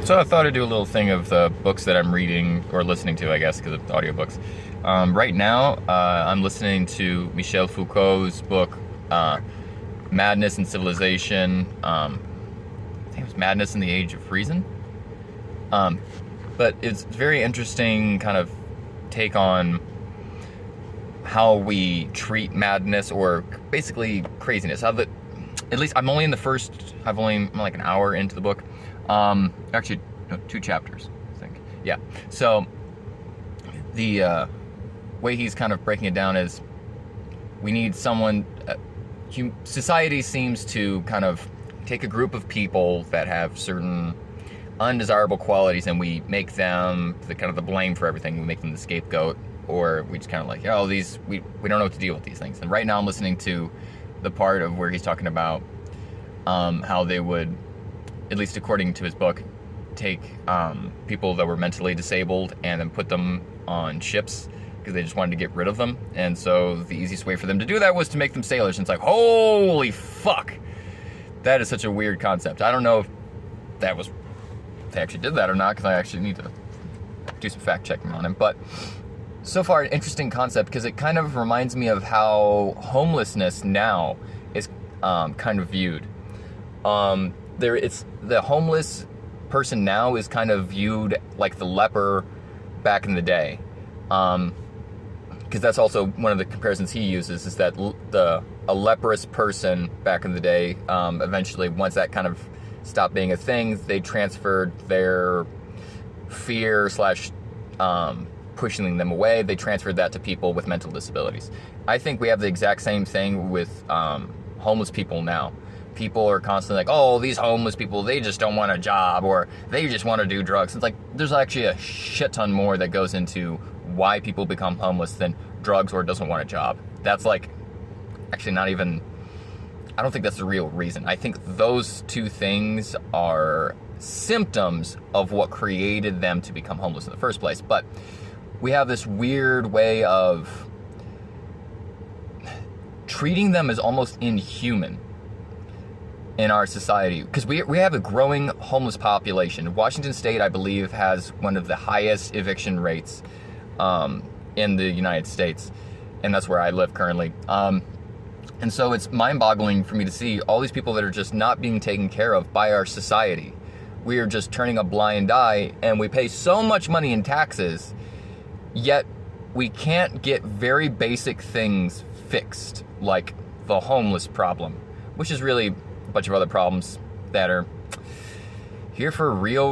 So I thought I'd do a little thing of the books that I'm reading, or listening to, I guess, because of audiobooks. Right now, I'm listening to Michel Foucault's book, Madness and Civilization. I think it was Madness in the Age of Reason. But it's very interesting kind of take on how we treat madness, or basically craziness. How that, at least I'm only in the first, I'm like an hour into the book. Actually, no, 2 chapters, I think. Yeah. So the way he's kind of breaking it down is we need someone. Society seems to kind of take a group of people that have certain undesirable qualities, and we make them the kind of the blame for everything. We make them the scapegoat, or we just kind of like, oh, these we don't know what to deal with these things. And right now, I'm listening to the part of where he's talking about how they would, at least according to his book, take people that were mentally disabled and then put them on ships because they just wanted to get rid of them. And so the easiest way for them to do that was to make them sailors. And it's like, holy fuck, that is such a weird concept. I don't know if they actually did that or not, because I actually need to do some fact checking on him. But so far, an interesting concept, because it kind of reminds me of how homelessness now is kind of viewed. It's the homeless person now is kind of viewed like the leper back in the day, because that's also one of the comparisons he uses, is that a leprous person back in the day, eventually, once that kind of stopped being a thing, they transferred their fear slash pushing them away, they transferred that to people with mental disabilities. I think we have the exact same thing with homeless people now. People are constantly like, oh, these homeless people, they just don't want a job, or they just want to do drugs. It's like, there's actually a shit ton more that goes into why people become homeless than drugs or doesn't want a job. That's like, actually not even, I don't think that's the real reason. I think those two things are symptoms of what created them to become homeless in the first place. But we have this weird way of treating them as almost inhuman in our society, because we have a growing homeless population. Washington State, I believe, has one of the highest eviction rates in the United States, and that's where I live currently. And so it's mind-boggling for me to see all these people that are just not being taken care of by our society. We are just turning a blind eye, and we pay so much money in taxes, yet we can't get very basic things fixed, like the homeless problem, which is really a bunch of other problems that are here for real